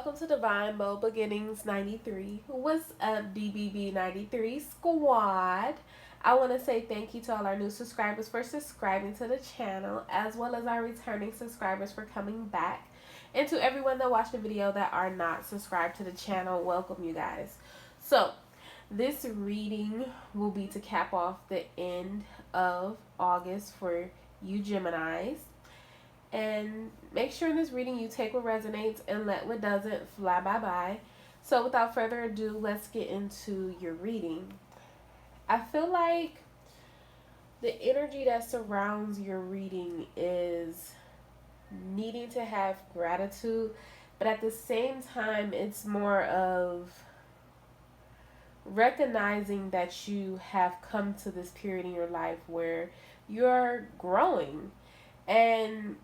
welcome to Divine Bold Beginnings 93. What's up, DBB 93 squad? I want to say thank you to all our new subscribers for subscribing to the channel, as well as our returning subscribers for coming back. And to everyone that watched the video that are not subscribed to the channel, welcome you guys. So, this reading will be to cap off the end of August for you Geminis. And make sure in this reading you take what resonates and let what doesn't fly by. So without further ado, let's get into your reading. I feel like the energy that surrounds your reading is needing to have gratitude, but at the same time, it's more of recognizing that you have come to this period in your life where you're growing. And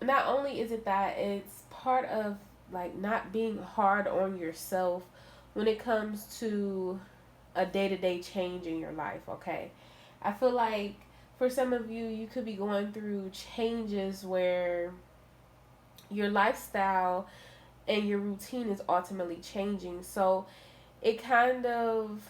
not only is it that, it's part of like not being hard on yourself when it comes to a day-to-day change in your life. Okay, I feel like for some of you, you could be going through changes where your lifestyle and your routine is ultimately changing, so it kind of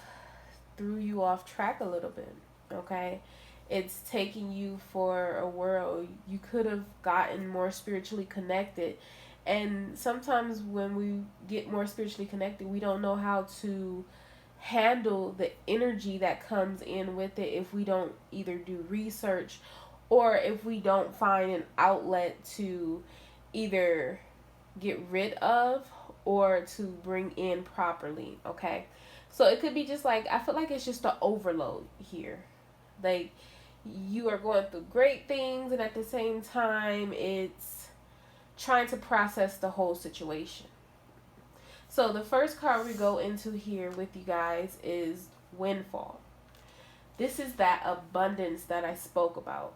threw you off track a little bit. Okay, it's taking you for a world you could have gotten more spiritually connected. And sometimes when we get more spiritually connected, we don't know how to handle the energy that comes in with it if we don't either do research or if we don't find an outlet to either get rid of or to bring in properly. Okay, so it could be just like, I feel like it's just the overload here. Like, you are going through great things, and at the same time, it's trying to process the whole situation. So the first card we go into here with you guys is Windfall. This is that abundance that I spoke about.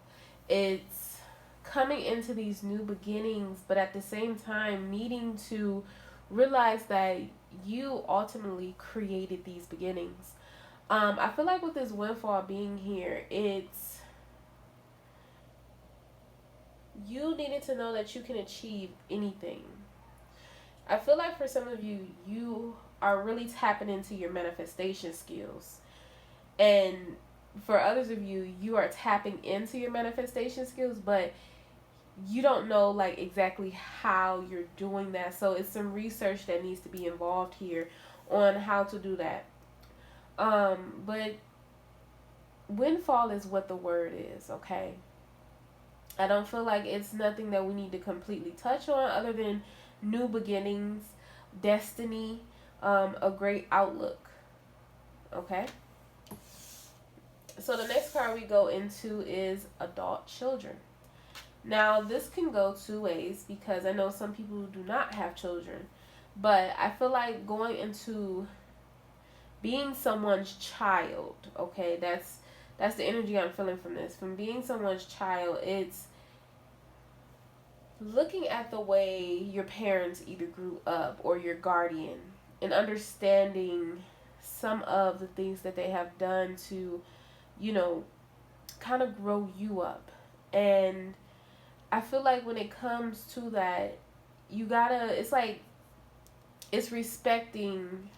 It's coming into these new beginnings, but at the same time needing to realize that you ultimately created these beginnings. I feel like with this windfall being here, it's you needed to know that you can achieve anything. I feel like for some of you, you are really tapping into your manifestation skills. And for others of you, you are tapping into your manifestation skills, but you don't know like exactly how you're doing that. So it's some research that needs to be involved here on how to do that. But windfall is what the word is, okay? I don't feel like it's nothing that we need to completely touch on other than new beginnings, destiny, a great outlook. Okay? So the next card we go into is adult children. Now, this can go two ways because I know some people who do not have children, but I feel like going into being someone's child, okay, that's the energy I'm feeling from this. From being someone's child, it's looking at the way your parents either grew up or your guardian and understanding some of the things that they have done to, kind of grow you up. And I feel like when it comes to that, it's respecting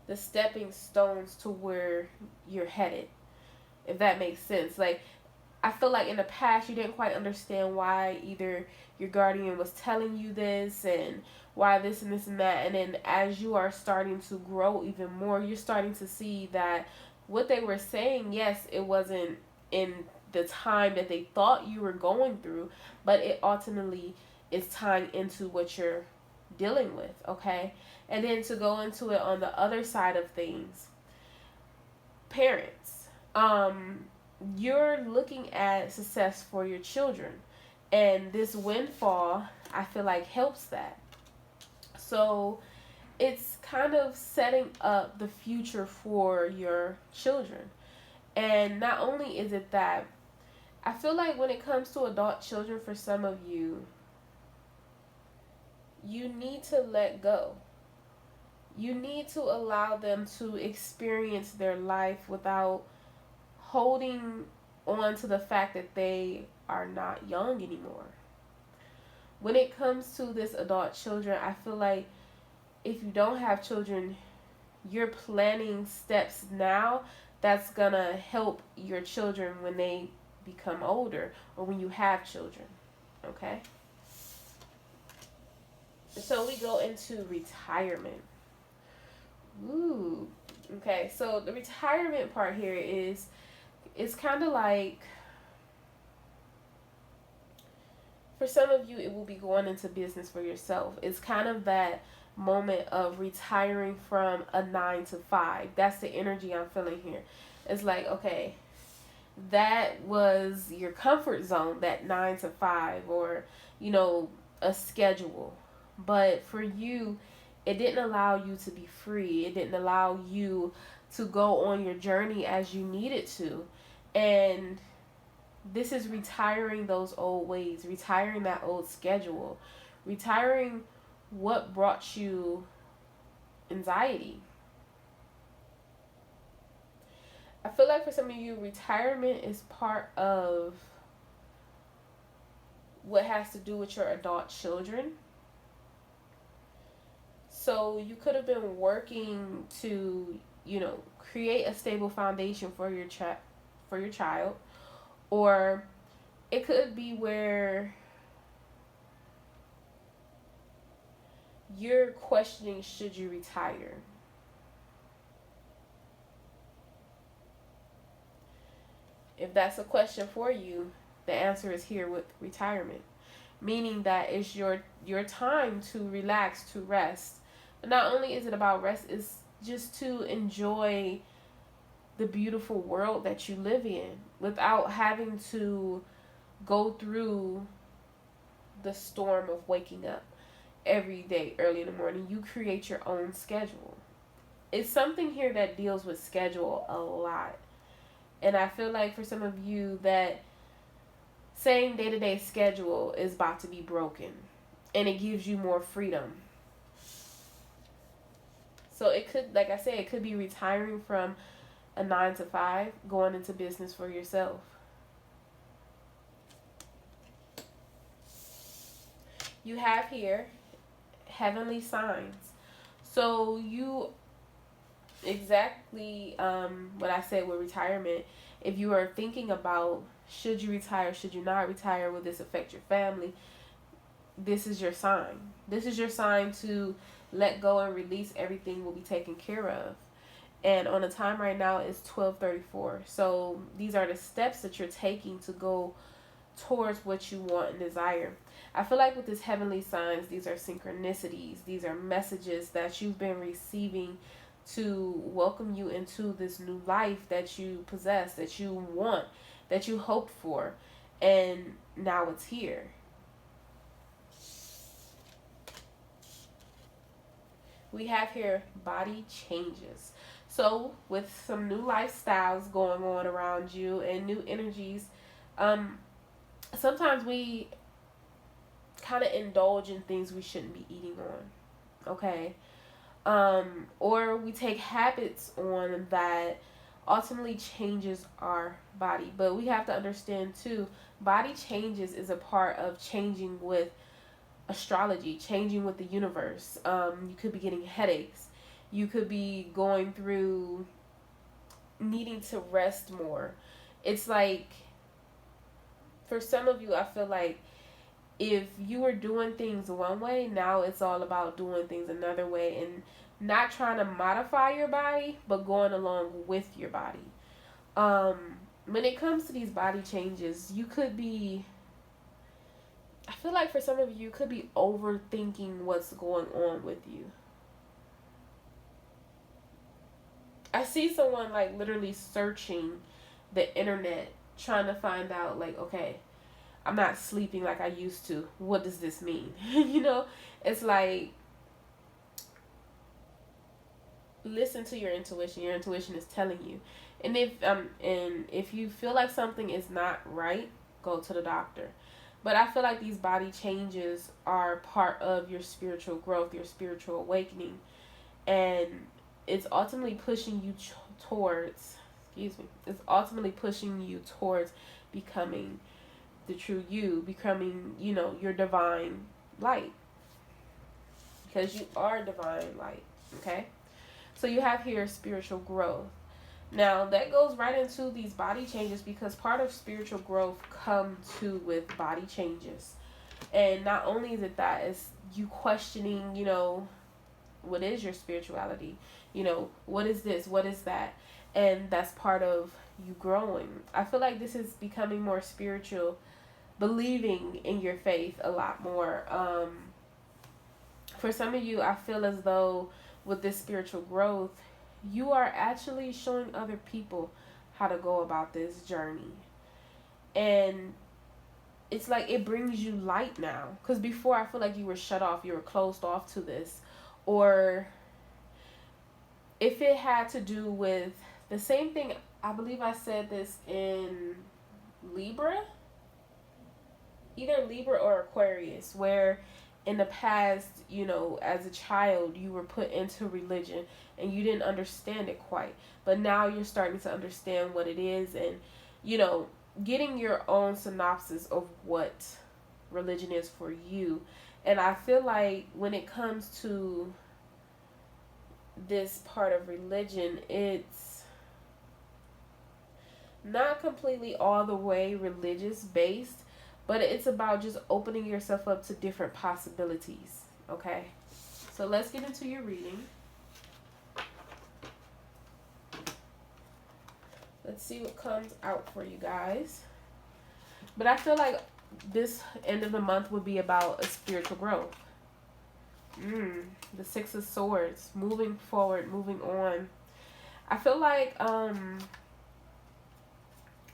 the stepping stones to where you're headed, if that makes sense. Like, I feel like in the past you didn't quite understand why either your guardian was telling you this and why this and this and that. And then as you are starting to grow even more, you're starting to see that what they were saying, yes, it wasn't in the time that they thought you were going through, but it ultimately is tying into what you're dealing with, okay? And then to go into it on the other side of things, parents, you're looking at success for your children, and this windfall, I feel like, helps that. So it's kind of setting up the future for your children. And not only is it that, I feel like when it comes to adult children, for some of you, you need to let go. You need to allow them to experience their life without holding on to the fact that they are not young anymore. when it comes to this adult children, I feel like if you don't have children, you're planning steps now that's gonna help your children when they become older or when you have children. Okay? So we go into retirement. Ooh. Okay, so the retirement part here is, it's kind of like, for some of you, it will be going into business for yourself. It's kind of that moment of retiring from a 9 to 5. That's the energy I'm feeling here. It's like, okay, that was your comfort zone, that 9 to 5, or, a schedule. But for you, it didn't allow you to be free. It didn't allow you to go on your journey as you needed to. And this is retiring those old ways, retiring that old schedule, retiring what brought you anxiety. I feel like for some of you, retirement is part of what has to do with your adult children. So you could have been working to, create a stable foundation for your child, or it could be where you're questioning, should you retire? If that's a question for you, the answer is here with retirement, meaning that it's your time to relax, to rest. But not only is it about rest, it's just to enjoy the beautiful world that you live in without having to go through the storm of waking up every day early in the morning. You create your own schedule. It's something here that deals with schedule a lot. And I feel like for some of you, that same day-to-day schedule is about to be broken, and it gives you more freedom. So it could, like I said, it could be retiring from a 9 to 5, going into business for yourself. You have here heavenly signs. So you, exactly what I said with retirement, if you are thinking about, should you retire, should you not retire, will this affect your family, this is your sign. This is your sign to let go and release. Everything will be taken care of. And on the time right now is 12:34. So these are the steps that you're taking to go towards what you want and desire. I feel like with this heavenly signs, these are synchronicities. These are messages that you've been receiving to welcome you into this new life that you possess, that you want, that you hoped for. And now it's here. We have here body changes. So with some new lifestyles going on around you and new energies, sometimes we kind of indulge in things we shouldn't be eating on. Okay? Or we take habits on that ultimately changes our body. But we have to understand too, body changes is a part of changing with astrology, changing with the universe. You could be getting headaches. You could be going through needing to rest more. It's like, for some of you, I feel like if you were doing things one way, now it's all about doing things another way, and not trying to modify your body, but going along with your body. When it comes to these body changes, you could be, I feel like for some of you could be overthinking what's going on with you. I see someone like literally searching the internet, trying to find out, like, okay, I'm not sleeping like I used to. What does this mean? It's like, listen to your intuition. Your intuition is telling you. And if you feel like something is not right, go to the doctor. But I feel like these body changes are part of your spiritual growth, your spiritual awakening. And it's ultimately pushing you it's ultimately pushing you towards becoming the true you, becoming, you know, your divine light. Because you are divine light, okay? So you have here spiritual growth. Now, that goes right into these body changes, because part of spiritual growth comes to with body changes. And not only is it that, it's you questioning, you know, what is your spirituality? You know, what is this? What is that? And that's part of you growing. I feel like this is becoming more spiritual, believing in your faith a lot more. For some of you, I feel as though with this spiritual growth, you are actually showing other people how to go about this journey. And it's like it brings you light now. Because before, I feel like you were shut off, you were closed off to this. Or if it had to do with the same thing, I believe I said this in Libra, either Libra or Aquarius, where in the past, you know, as a child, you were put into religion and you didn't understand it quite. But now you're starting to understand what it is, and, you know, getting your own synopsis of what religion is for you. And I feel like when it comes to this part of religion, it's not completely all the way religious based, but it's about just opening yourself up to different possibilities, okay? So let's get into your reading. Let's see what comes out for you guys. But I feel like this end of the month would be about a spiritual growth. The Six of Swords, moving forward, moving on. I feel like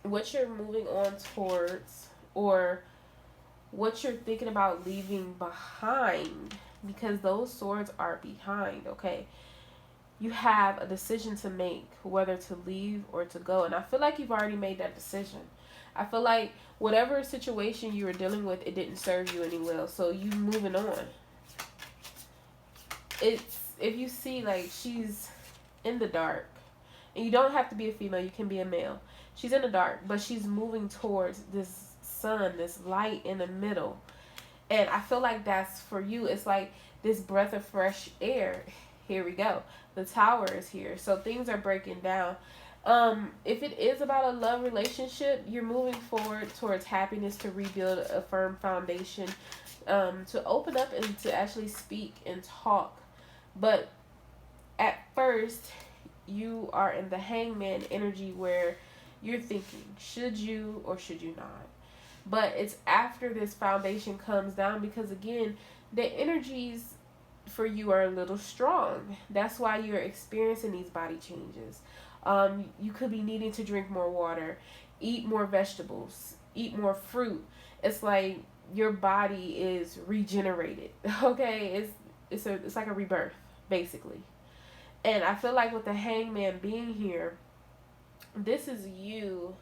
what you're moving on towards, or what you're thinking about leaving behind, because those swords are behind, okay? You have a decision to make, whether to leave or to go. And I feel like you've already made that decision. I feel like whatever situation you were dealing with, it didn't serve you any well. So you moving on. It's, if you see, like, she's in the dark. And you don't have to be a female, you can be a male. She's in the dark, but she's moving towards this sun, this light in the middle. And I feel like that's for you. It's like this breath of fresh air. Here we go. The Tower is here. So things are breaking down. If it is about a love relationship, you're moving forward towards happiness, to rebuild a firm foundation, to open up and to actually speak and talk. But at first, you are in the Hangman energy, where you're thinking, should you or should you not? But it's after this foundation comes down, because again, the energies for you are a little strong. That's why you're experiencing these body changes. You could be needing to drink more water, eat more vegetables, eat more fruit. It's like your body is regenerated. Okay, it's like a rebirth, basically. And I feel like with the Hangman being here, this is you.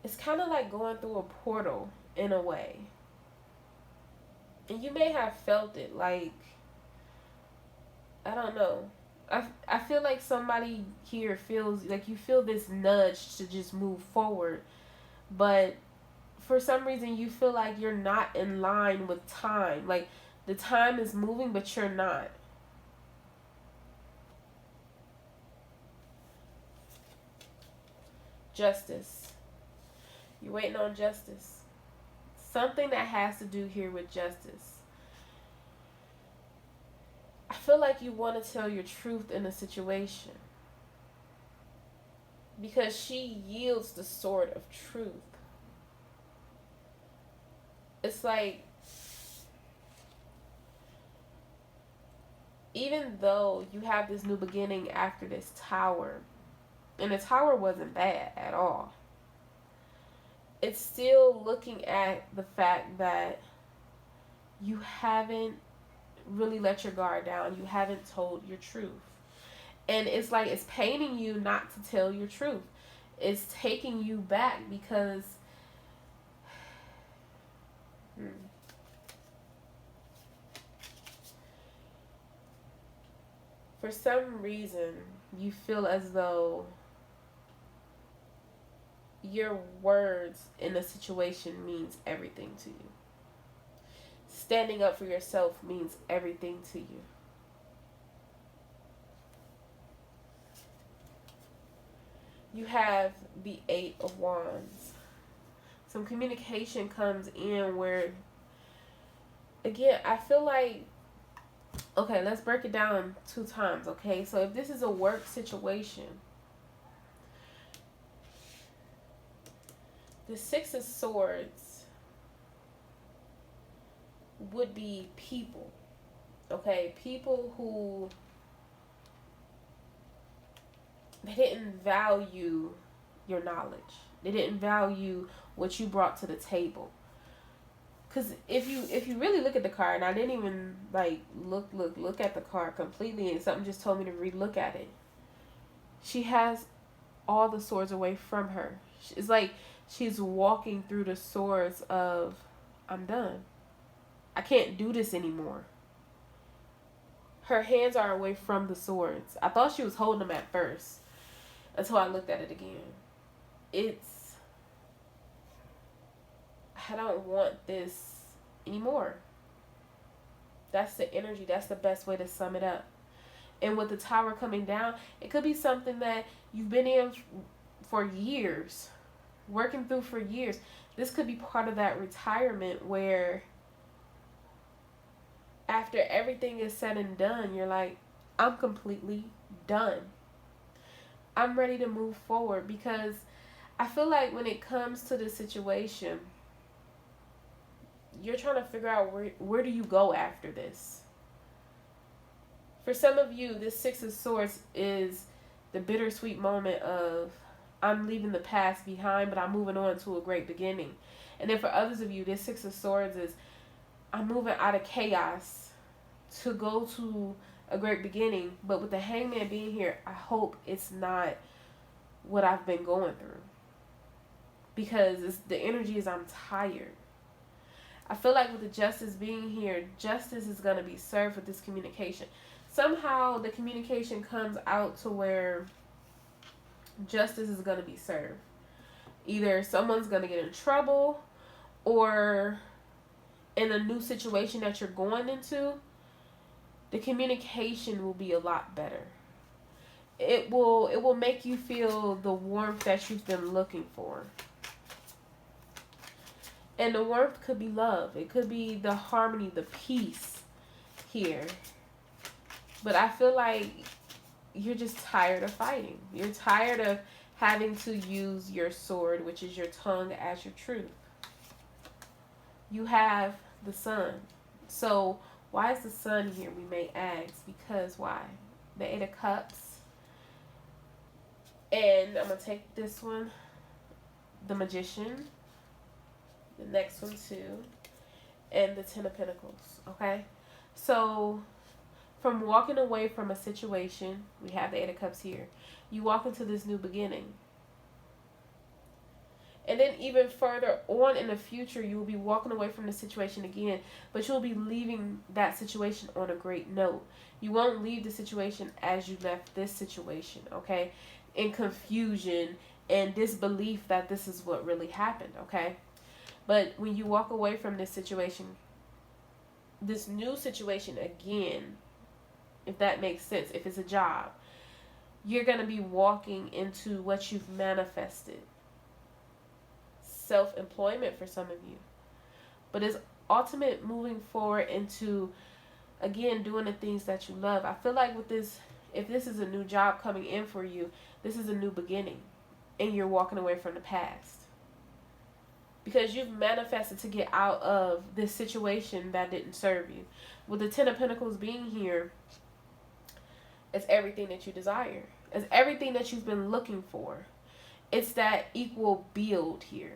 It's kind of like going through a portal in a way. And you may have felt it, like, I don't know. I feel like somebody here feels like you feel this nudge to just move forward. But for some reason you feel like you're not in line with time. Like the time is moving, but you're not. Justice. You're waiting on justice. Something that has to do here with justice. I feel like you want to tell your truth in a situation, because she yields the sword of truth. It's like, even though you have this new beginning after this tower, and the tower wasn't bad at all, it's still looking at the fact that you haven't really let your guard down. You haven't told your truth. And it's like it's paining you not to tell your truth. It's taking you back because for some reason you feel as though your words in a situation means everything to you. Standing up for yourself means everything to you. You have the Eight of Wands. Some communication comes in where, again, I feel like, okay, let's break it down 2 times, okay? So if this is a work situation, the Six of Swords would be people, okay? People who, they didn't value your knowledge. They didn't value what you brought to the table. Because if you really look at the card, and I didn't even like look at the card completely, and something just told me to re-look at it. She has all the swords away from her. It's like she's walking through the swords of, I'm done. I can't do this anymore. Her hands are away from the swords. I thought she was holding them at first until I looked at it again. I don't want this anymore. That's the energy. That's the best way to sum it up. And with the Tower coming down, it could be something that you've been in for years, working through for years. This could be part of that retirement where after everything is said and done, you're like, I'm completely done. I'm ready to move forward, because I feel like when it comes to this situation, you're trying to figure out where do you go after this. For some of you, this Six of Swords is the bittersweet moment of, I'm leaving the past behind, but I'm moving on to a great beginning. And then for others of you, this Six of Swords is, I'm moving out of chaos to go to a great beginning. But with the Hangman being here, I hope it's not what I've been going through. Because the energy is, I'm tired. I feel like with the Justice being here, justice is going to be served with this communication. Somehow the communication comes out to where justice is going to be served. Either someone's going to get in trouble, or in a new situation that you're going into, the communication will be a lot better. It will make you feel the warmth that you've been looking for. And the warmth could be love. It could be the harmony, the peace here. But I feel like you're just tired of fighting. You're tired of having to use your sword, which is your tongue, as your truth. You have the Sun. So why is the Sun here, we may ask? Because why? The Eight of Cups. And I'm going to take this one. The Magician. The next one too. And the Ten of Pentacles. Okay? So from walking away from a situation, we have the Eight of Cups here. You walk into this new beginning. And then even further on in the future, you will be walking away from the situation again, but you'll be leaving that situation on a great note. You won't leave the situation as you left this situation, okay? In confusion and disbelief that this is what really happened, okay? But when you walk away from this situation, this new situation again, if that makes sense, if it's a job, you're going to be walking into what you've manifested. Self-employment for some of you. But it's ultimate moving forward into, again, doing the things that you love. I feel like with this, if this is a new job coming in for you, this is a new beginning. And you're walking away from the past. Because you've manifested to get out of this situation that didn't serve you. With the Ten of Pentacles being here, it's everything that you desire. It's everything that you've been looking for. It's that equal build here.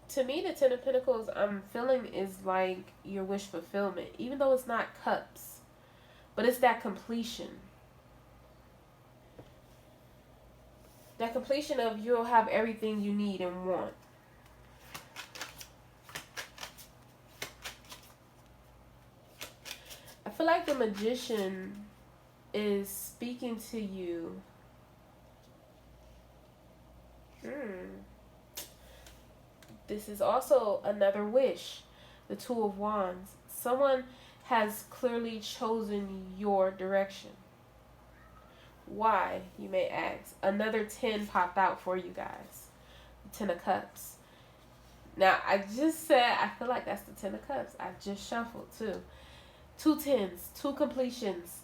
To me, the Ten of Pentacles I'm feeling is like your wish fulfillment. Even though it's not cups. But it's that completion. That completion of you'll have everything you need and want. I feel like the Magician is speaking to you. This is also another wish. The Two of Wands. Someone has clearly chosen your direction. Why, you may ask? Another 10 popped out for you guys. The 10 of Cups. Now, I just said I feel like that's the 10 of Cups. I just shuffled too. 2 tens, 2 completions.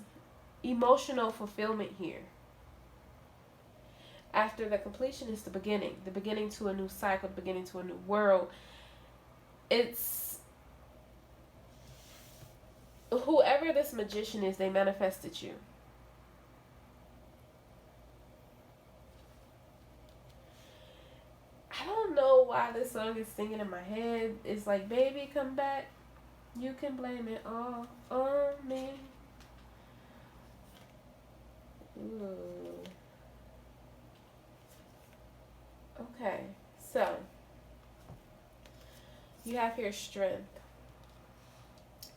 Emotional fulfillment here. After the completion is the beginning to a new cycle, the beginning to a new world. It's whoever this magician is, they manifested you. I don't know why this song is singing in my head. It's like, baby, come back. You can blame it all on me. Ooh. Okay, so you have here strength.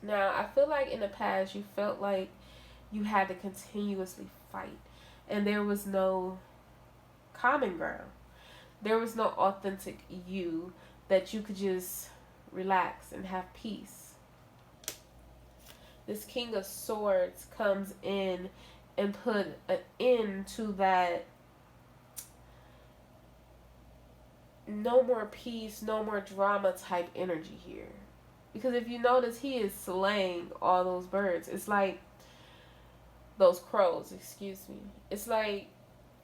Now, I feel like in the past you felt like you had to continuously fight and there was no common ground. There was no authentic you that you could just relax and have peace. This King of Swords comes in and put an end to that. No more peace, no more drama type energy here. Because if you notice, he is slaying all those birds. It's like those crows, excuse me. It's like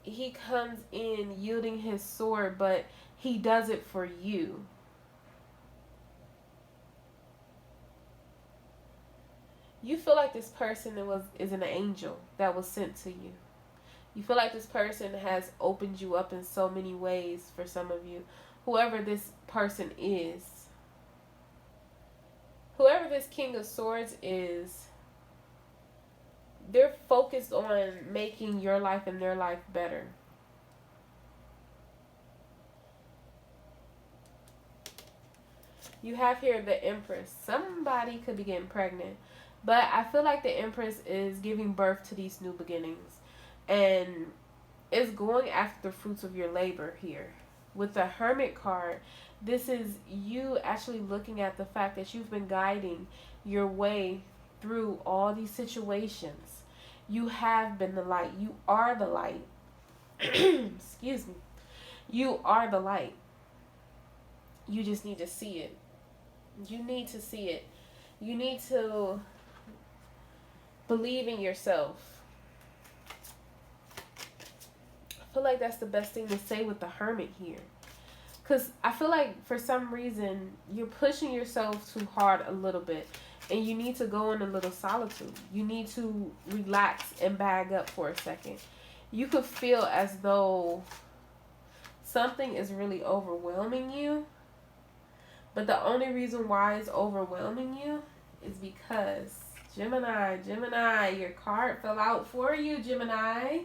he comes in yielding his sword, but he does it for you. You feel like this person is an angel that was sent to you. You feel like this person has opened you up in so many ways for some of you. Whoever this person is, whoever this King of Swords is, they're focused on making your life and their life better. You have here the Empress. Somebody could be getting pregnant. But I feel like the Empress is giving birth to these new beginnings. And it's going after the fruits of your labor here. With the Hermit card, this is you actually looking at the fact that you've been guiding your way through all these situations. You have been the light. You are the light. Excuse me. You are the light. You just need to see it. You need to see it. You need to believe in yourself. I feel like that's the best thing to say with the Hermit here. Because I feel like for some reason you're pushing yourself too hard a little bit. And you need to go in a little solitude. You need to relax and bag up for a second. You could feel as though something is really overwhelming you. But the only reason why it's overwhelming you is because Gemini, your card fell out for you, Gemini.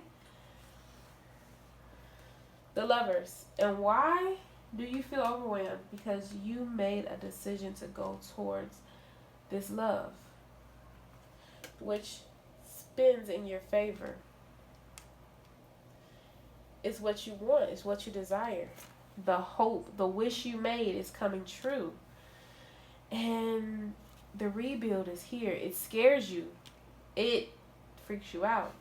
The Lovers. And why do you feel overwhelmed? Because you made a decision to go towards this love, which spins in your favor. It's what you want. It's what you desire. The hope, the wish you made is coming true. And the rebuild is here. It scares you. It freaks you out.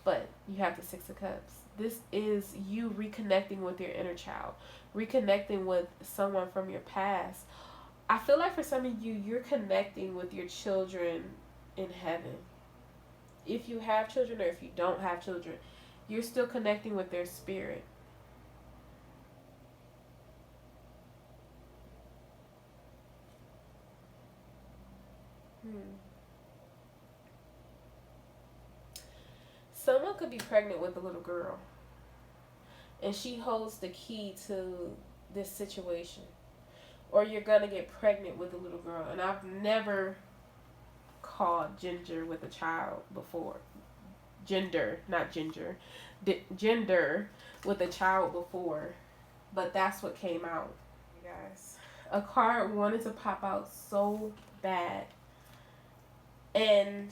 But you have the Six of Cups. This is you reconnecting with your inner child. Reconnecting with someone from your past. I feel like for some of you, you're connecting with your children in heaven. If you have children or if you don't have children, you're still connecting with their spirit. Someone could be pregnant with a little girl. And she holds the key to this situation. Or you're going to get pregnant with a little girl. And I've never called ginger with a child before. Gender, not ginger. Gender with a child before. But that's what came out, you guys. A card wanted to pop out so bad. And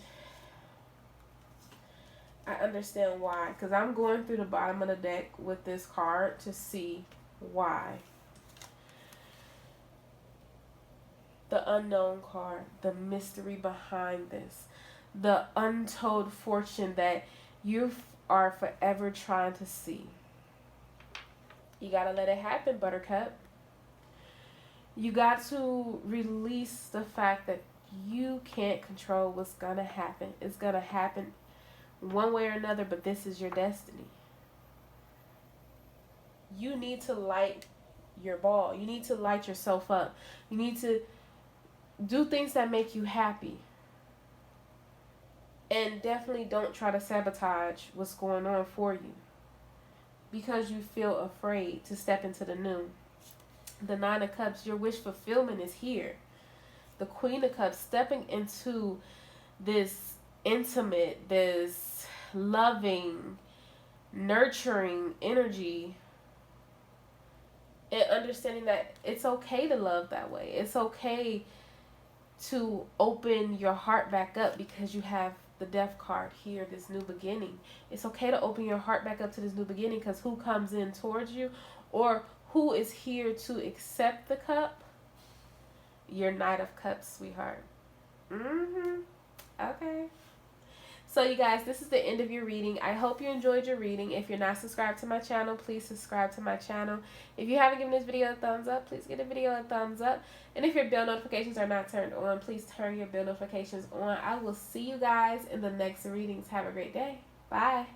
understand why. Because I'm going through the bottom of the deck with this card to see why. The unknown card. The mystery behind this. The untold fortune that you are forever trying to see. You gotta let it happen, Buttercup. You got to release the fact that you can't control what's gonna happen. It's gonna happen one way or another, but this is your destiny. You need to light your ball. You need to light yourself up. You need to do things that make you happy. And definitely don't try to sabotage what's going on for you, because you feel afraid to step into the new. The Nine of Cups, your wish fulfillment is here. The Queen of Cups, stepping into this intimate, this loving, nurturing energy, and understanding that it's okay to love that way. It's okay to open your heart back up, because you have the Death card here, this new beginning. It's okay to open your heart back up to this new beginning, because who comes in towards you, or who is here to accept the cup? Your Knight of Cups, sweetheart. Okay. So you guys, this is the end of your reading. I hope you enjoyed your reading. If you're not subscribed to my channel, please subscribe to my channel. If you haven't given this video a thumbs up, please give the video a thumbs up. And if your bell notifications are not turned on, please turn your bell notifications on. I will see you guys in the next readings. Have a great day. Bye.